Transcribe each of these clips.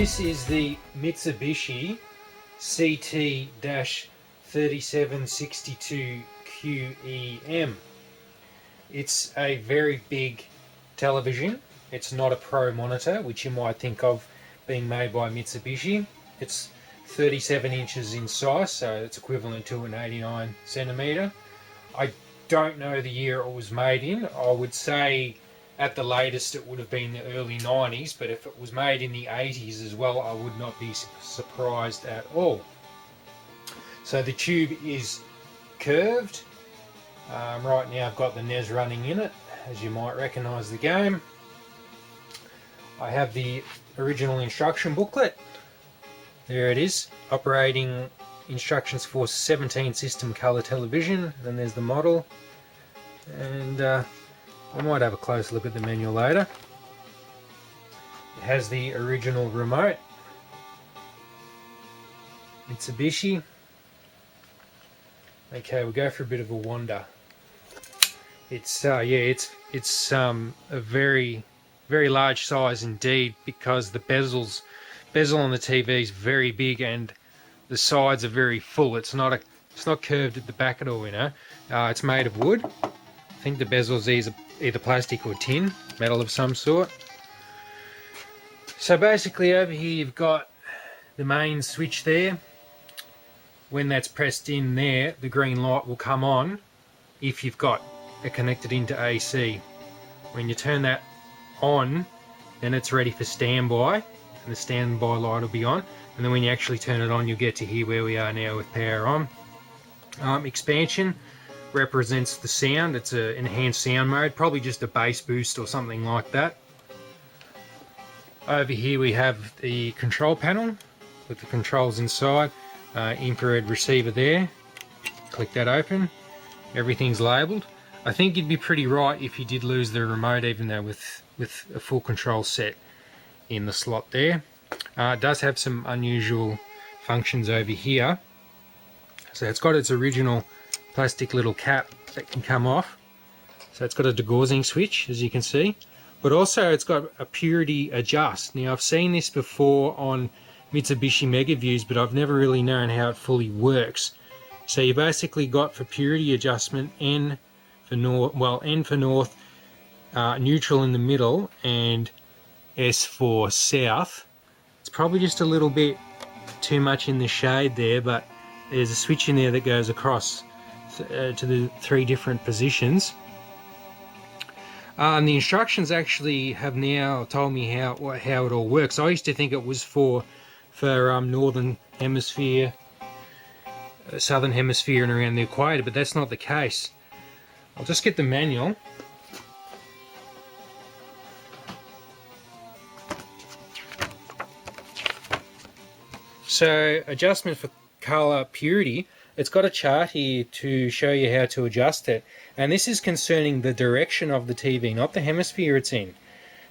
This is the Mitsubishi CT-3762QEM. It's a very big television. It's not a pro monitor, which you might think of being made by Mitsubishi. It's 37 inches in size, so it's equivalent to an 89 centimeter. I don't know the year it was made in. I would say at the latest it would have been the early 90s, but if it was made in the 80s as well, I would not be surprised at all. So the tube is curved. Right now I've got the NES running in it, as you might recognise the game. I have the original instruction booklet. There it is, operating instructions for 17 system colour television. Then there's the model, and I might have a close look at the manual later. It has the original remote, Mitsubishi. Okay, we'll go for a bit of a wander. It's it's a very large size indeed, because the bezel on the TV is very big and the sides are very full. It's not curved at the back at all, you know. It's made of wood. I think the bezel's either plastic or tin, metal of some sort. So basically over here you've got the main switch there. When that's pressed in there, the green light will come on if you've got it connected into AC. When you turn that on, then it's ready for standby, and the standby light will be on. And then when you actually turn it on, you'll get to here where we are now with power on. Expansion represents the sound. It's an enhanced sound mode, probably just a bass boost or something like that. Over here we have the control panel with the controls inside. Infrared receiver there. Click that open. Everything's labelled. I think you'd be pretty right if you did lose the remote, even though with a full control set in the slot there. It does have some unusual functions over here. So it's got its original plastic little cap that can come off. So it's got a degaussing switch, as you can see. But also it's got a purity adjust. Now I've seen this before on Mitsubishi Megaviews, but I've never really known how it fully works. So you basically got, for purity adjustment, N for north, neutral in the middle, and S for south. It's probably just a little bit too much in the shade there, but there's a switch in there that goes across to the three different positions. And the instructions actually have now told me how it all works. I used to think it was for northern hemisphere, southern hemisphere and around the equator, but that's not the case. I'll just get the manual. So, adjustment for color purity. It's got a chart here to show you how to adjust it, and this is concerning the direction of the TV, not the hemisphere it's in.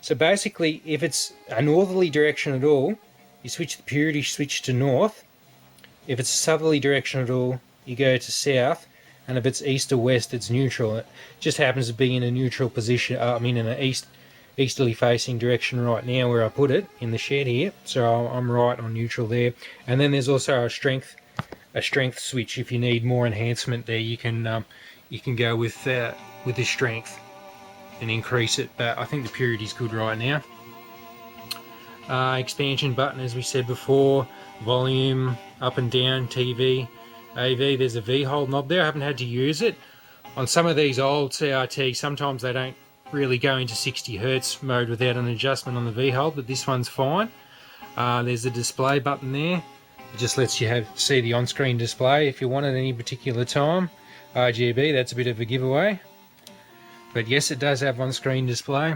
So basically, if it's a northerly direction at all, you switch the purity switch to north. If it's a southerly direction at all, you go to south, and if it's east or west, it's neutral. It just happens to be in a neutral position. In an easterly facing direction right now where I put it in the shed here, so I'm right on neutral there. And then there's also a strength switch. If you need more enhancement there, you can go with the strength and increase it. But I think the purity's good right now. Expansion button, as we said before, volume, up and down, TV, AV. There's a V-hold knob there. I haven't had to use it. On some of these old CRT, sometimes they don't really go into 60 Hz mode without an adjustment on the V-hold, but this one's fine. There's a display button there. It just lets you see the on-screen display if you want at any particular time. RGB, that's a bit of a giveaway. But yes, it does have on-screen display.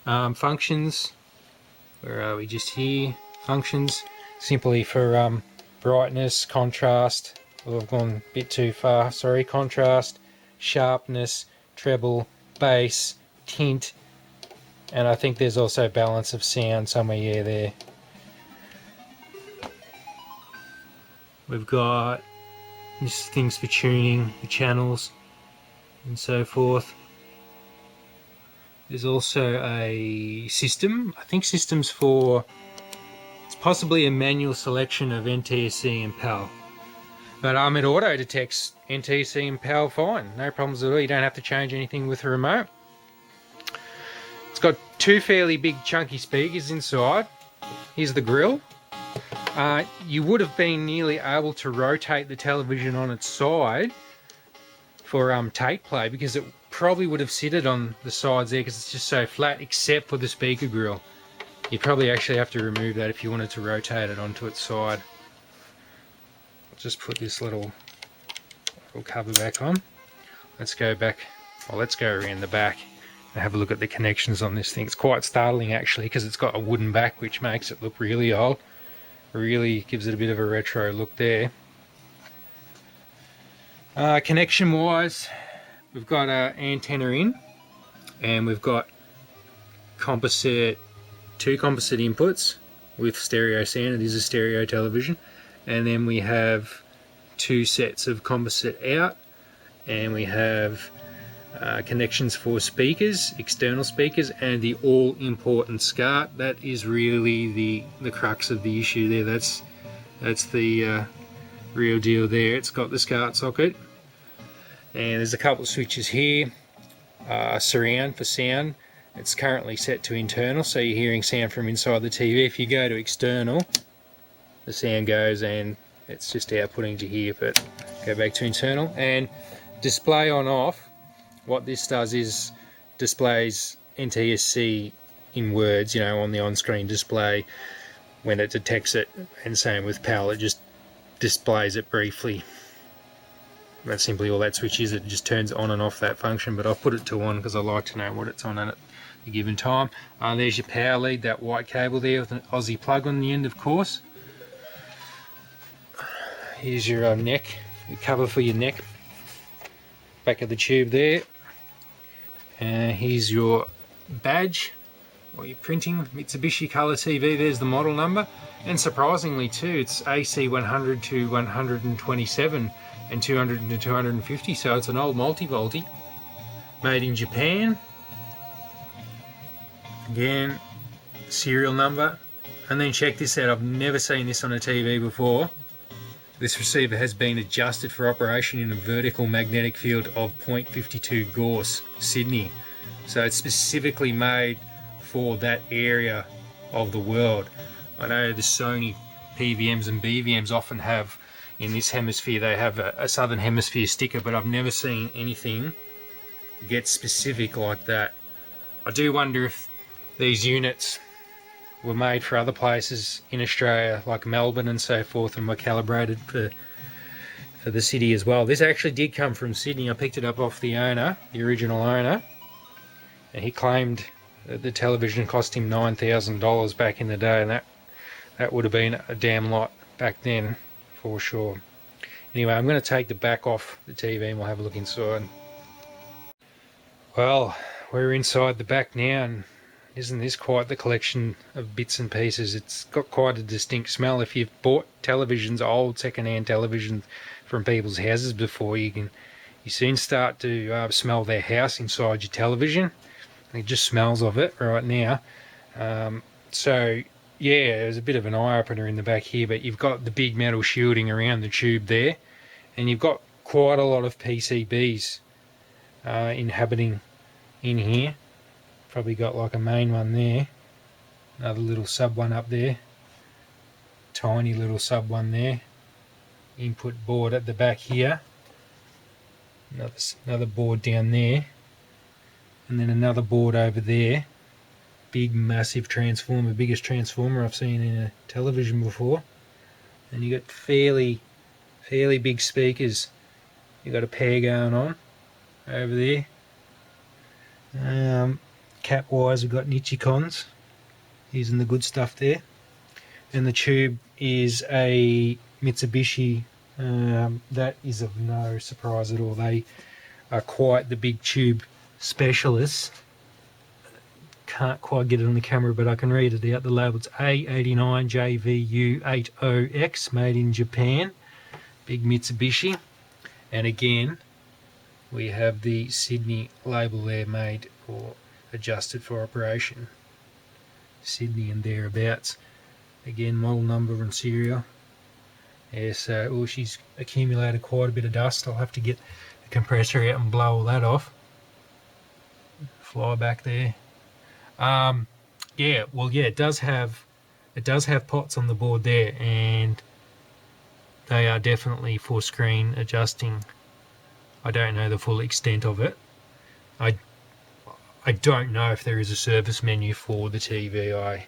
Functions. Where are we? Just here. Functions. Simply for brightness, contrast. Oh, I've gone a bit too far. Sorry. Contrast, sharpness, treble, bass, tint, and I think there's also balance of sound somewhere. Yeah, there. We've got things for tuning the channels and so forth. There's also a system, I think systems for, it's possibly a manual selection of NTSC and PAL. But it auto detects NTSC and PAL fine, no problems at all. You don't have to change anything with the remote. It's got two fairly big chunky speakers inside. Here's the grill. You would have been nearly able to rotate the television on its side for tape play, because it probably would have sitted on the sides there because it's just so flat, except for the speaker grill. You'd probably actually have to remove that if you wanted to rotate it onto its side. I'll just put this little cover back on. Let's go back, well, let's go around the back and have a look at the connections on this thing. It's quite startling actually, because it's got a wooden back, which makes it look really old. Really gives it a bit of a retro look there. Connection wise, we've got an antenna in, and we've got two composite inputs with stereo sound. It is a stereo television. And then we have two sets of composite out, and we have connections for speakers, external speakers, and the all important Scart. That is really the crux of the issue there. That's the real deal there. It's got the Scart socket, and there's a couple of switches here. Surround for sound. It's currently set to internal, so you're hearing sound from inside the TV. If you go to external, the sound goes and it's just outputting to here, but go back to internal. And display on off, what this does is displays NTSC in words, you know, on the on-screen display when it detects it, and same with PAL, it just displays it briefly. That's simply all that switch is. It just turns on and off that function, but I've put it to on because I like to know what it's on at a given time. There's your power lead, that white cable there with an Aussie plug on the end, of course. Here's your neck, your cover for your neck, back of the tube there. Here's your badge, or your printing, Mitsubishi Colour TV, there's the model number. And surprisingly too, it's AC 100 to 127 and 200 to 250, so it's an old multi-volty, made in Japan. Again, serial number. And then check this out, I've never seen this on a TV before. This receiver has been adjusted for operation in a vertical magnetic field of 0.52 Gauss, Sydney. So it's specifically made for that area of the world. I know the Sony PVMs and BVMs often have, in this hemisphere, they have a southern hemisphere sticker, but I've never seen anything get specific like that. I do wonder if these units were made for other places in Australia, like Melbourne and so forth, and were calibrated for the city as well. This actually did come from Sydney. I picked it up off the owner, the original owner, and he claimed that the television cost him $9,000 back in the day, and that would have been a damn lot back then, for sure. Anyway, I'm going to take the back off the TV and we'll have a look inside. Well, we're inside the back now, and isn't this quite the collection of bits and pieces? It's got quite a distinct smell. If you've bought televisions, old second-hand televisions from people's houses before, you soon start to smell their house inside your television. It just smells of it right now. So yeah, there's a bit of an eye-opener in the back here, but you've got the big metal shielding around the tube there, and you've got quite a lot of PCBs inhabiting in here. Probably got like a main one there, another little sub one up there, tiny little sub one there, input board at the back here, another board down there, and then another board over there. Big massive transformer, biggest transformer I've seen in a television before. And you got fairly big speakers. You got a pair going on over there. Cap wise, we've got Nichicons using the good stuff there, and the tube is a Mitsubishi. That is of no surprise at all. They are quite the big tube specialists. Can't quite get it on the camera, but I can read it out. The label's A89JVU80X, made in Japan. Big Mitsubishi. And again, we have the Sydney label there, made for adjusted for operation. Sydney and thereabouts. Again, model number and serial. Yeah, so she's accumulated quite a bit of dust. I'll have to get the compressor out and blow all that off. Fly back there. Yeah, well, yeah, it does have pots on the board there, and they are definitely for screen adjusting. I don't know the full extent of it. I don't know if there is a service menu for the TV. I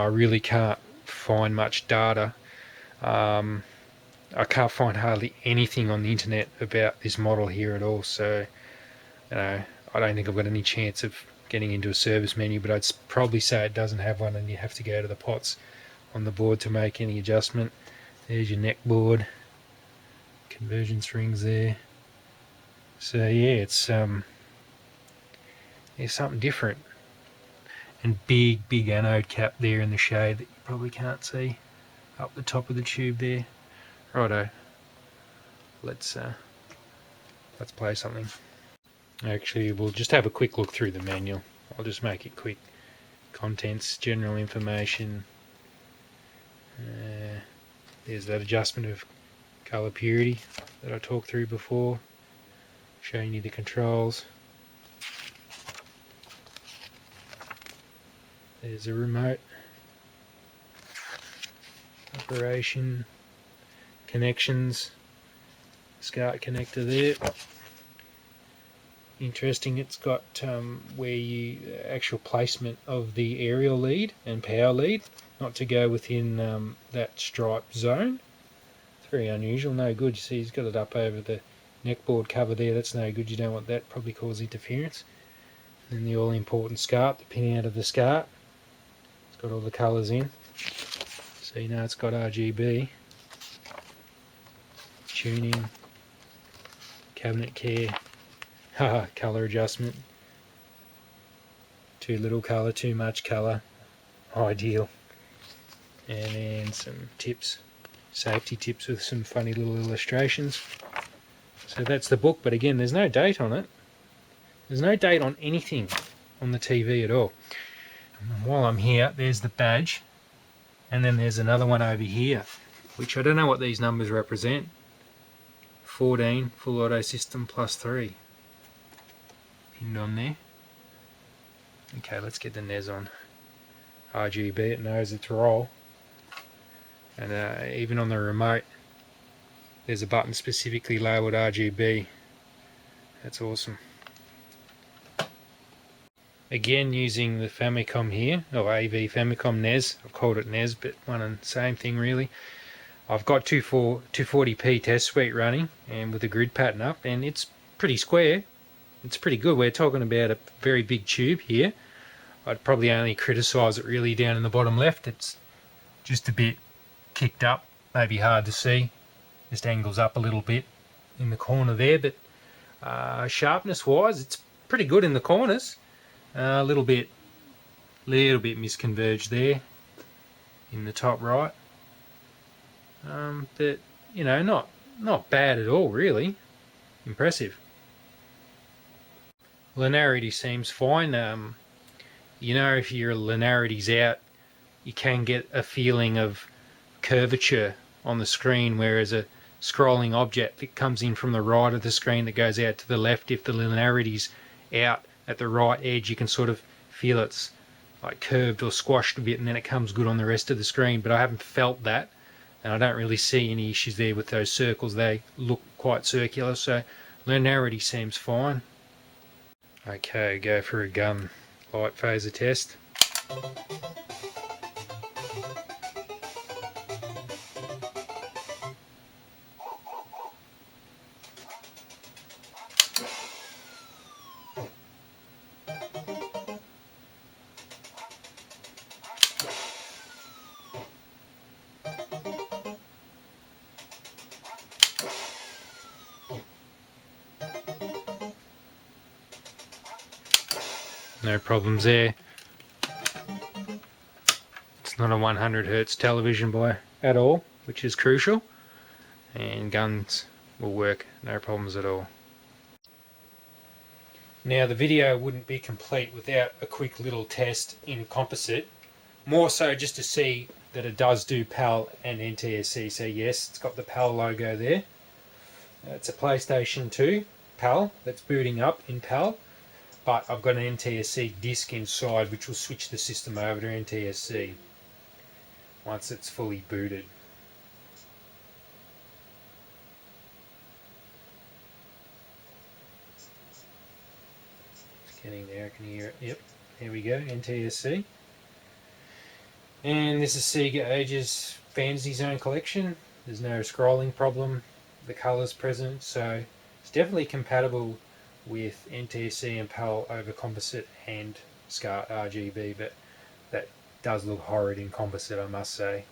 really can't find much data. I can't find hardly anything on the internet about this model here at all, so I don't think I've got any chance of getting into a service menu, but I'd probably say it doesn't have one, and you have to go to the pots on the board to make any adjustment. There's your neck board, conversion strings there. So yeah, it's something different. And big anode cap there in the shade that you probably can't see up the top of the tube there. Righto, let's play something. Actually, we'll just have a quick look through the manual. I'll just make it quick. Contents, general information. There's that adjustment of colour purity that I talked through before, showing you the controls. There's a remote, operation, connections, Scart connector there. Interesting, it's got actual placement of the aerial lead and power lead, not to go within that stripe zone. It's very unusual, no good. You see he's got it up over the neckboard cover there, that's no good, you don't want that, probably cause interference. And then the all important Scart, the pin out of the Scart. It's got all the colours in, so you know it's got RGB. Tuning, cabinet care, colour adjustment, too little colour, too much colour, ideal. And then some tips, safety tips with some funny little illustrations. So that's the book, but again there's no date on it. There's no date on anything on the TV at all. And while I'm here, there's the badge, and then there's another one over here, which I don't know what these numbers represent. 14, full auto system plus 3. Pinned on there. Okay, let's get the NES on. RGB, it knows its role. And even on the remote, there's a button specifically labelled RGB. That's awesome. Again, using the Famicom here, or AV Famicom NES. I've called it NES, but one and same thing really. I've got 240p test suite running, and with the grid pattern up, and it's pretty square. It's pretty good. We're talking about a very big tube here. I'd probably only criticise it really down in the bottom left. It's just a bit kicked up, maybe hard to see. Just angles up a little bit in the corner there, but sharpness wise, it's pretty good in the corners. A little bit misconverged there in the top right. But you know, not bad at all really. Impressive. Linearity seems fine. You know, if your linearity's out, you can get a feeling of curvature on the screen, whereas a scrolling object that comes in from the right of the screen that goes out to the left, if the linearity's out at the right edge, you can sort of feel it's like curved or squashed a bit, and then it comes good on the rest of the screen. But I haven't felt that, and I don't really see any issues there with those circles. They look quite circular, so linearity seems fine. Okay, go for a gun light phaser test. No problems there. It's not a 100 Hz television at all, which is crucial. And guns will work, no problems at all. Now the video wouldn't be complete without a quick little test in composite, more so just to see that it does do PAL and NTSC. So yes, it's got the PAL logo there. It's a PlayStation 2 PAL that's booting up in PAL, but I've got an NTSC disc inside which will switch the system over to NTSC once it's fully booted. It's getting there, I can hear it. Yep, here we go, NTSC. And this is Sega Ages Fantasy Zone collection. There's no scrolling problem, the colours present, so it's definitely compatible with NTSC and PAL over composite and Scart RGB, but that does look horrid in composite, I must say,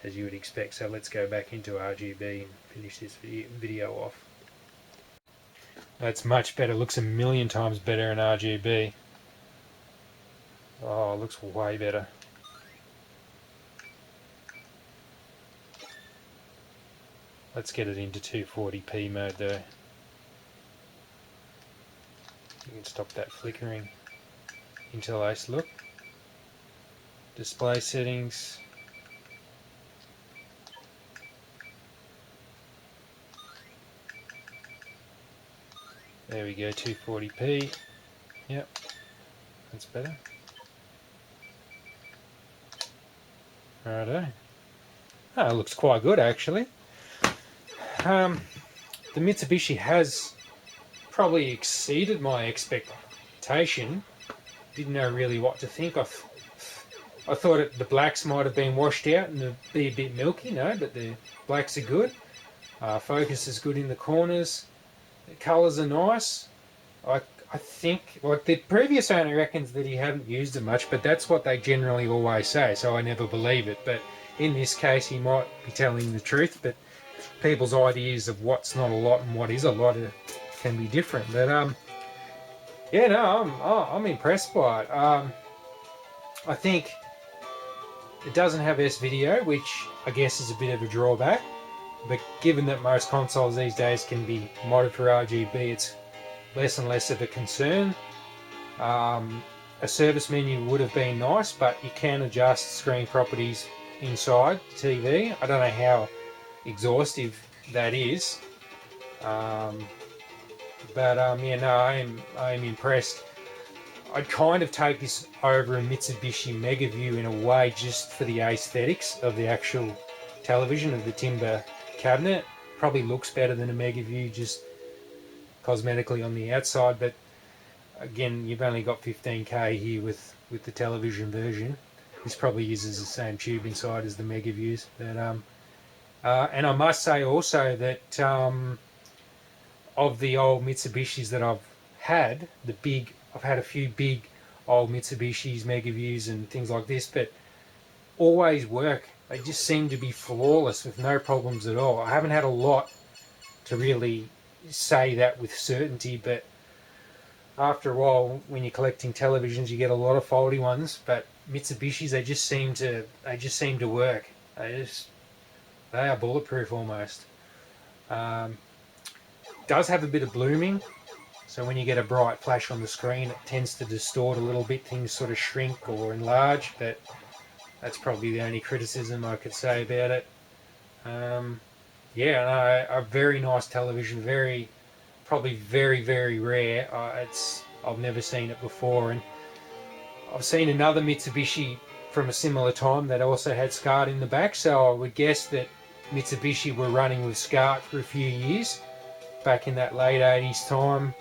as you would expect. So let's go back into RGB and finish this video off. That's much better, looks a million times better in RGB. Oh, it looks way better. Let's get it into 240p mode though. You can stop that flickering. Interlace look. Display settings. There we go, 240p. Yep, that's better. Righto. Oh, it looks quite good actually. The Mitsubishi has probably exceeded my expectation. Didn't know really what to think. I thought the blacks might have been washed out and it'd be a bit milky, no, but the blacks are good. Focus is good in the corners. The colours are nice. I think, like the previous owner reckons that he hadn't used it much, but that's what they generally always say, so I never believe it. But in this case, he might be telling the truth, but people's ideas of what's not a lot and what is a lot can be different. But yeah, no, I'm impressed by it. I think it doesn't have S-video, which I guess is a bit of a drawback. But given that most consoles these days can be modded for RGB, it's less and less of a concern. A service menu would have been nice, but you can adjust screen properties inside the TV. I don't know how exhaustive that is, yeah, no, I'm impressed. I'd kind of take this over a Mitsubishi Megaview in a way, just for the aesthetics of the actual television, of the timber cabinet. Probably looks better than a Megaview just cosmetically on the outside, but again, you've only got 15K here with the television version. This probably uses the same tube inside as the Megaviews, but and I must say also that of the old Mitsubishis that I've had, I've had a few big old Mitsubishis, Megaviews and things like this, but always work. They just seem to be flawless with no problems at all. I haven't had a lot to really say that with certainty, but after a while, when you're collecting televisions, you get a lot of faulty ones. But Mitsubishis, they just seem to work. They are bulletproof almost. Does have a bit of blooming, so when you get a bright flash on the screen, it tends to distort a little bit. Things sort of shrink or enlarge, but that's probably the only criticism I could say about it. Yeah, no, a very nice television, probably very, very rare. I've never seen it before, and I've seen another Mitsubishi from a similar time that also had Scart in the back, so I would guess that Mitsubishi were running with Scart for a few years, back in that late 80s time,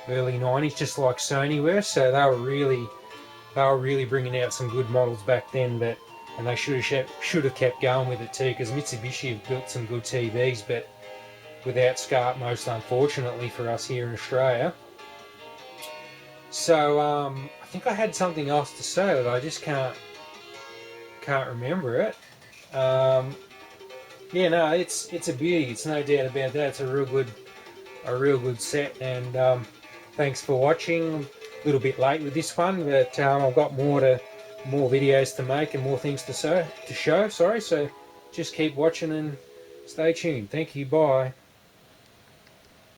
early 90s, just like Sony were, so they were really bringing out some good models back then, and they should have kept going with it too, because Mitsubishi have built some good TVs, but without Scart, most unfortunately for us here in Australia. So I think I had something else to say, but I just can't remember it. Yeah, no, it's a beauty. It's no doubt about that. It's a real good set, and thanks for watching. A little bit late with this one, but I've got more videos to make and more things to show. Sorry, so just keep watching and stay tuned. Thank you. Bye.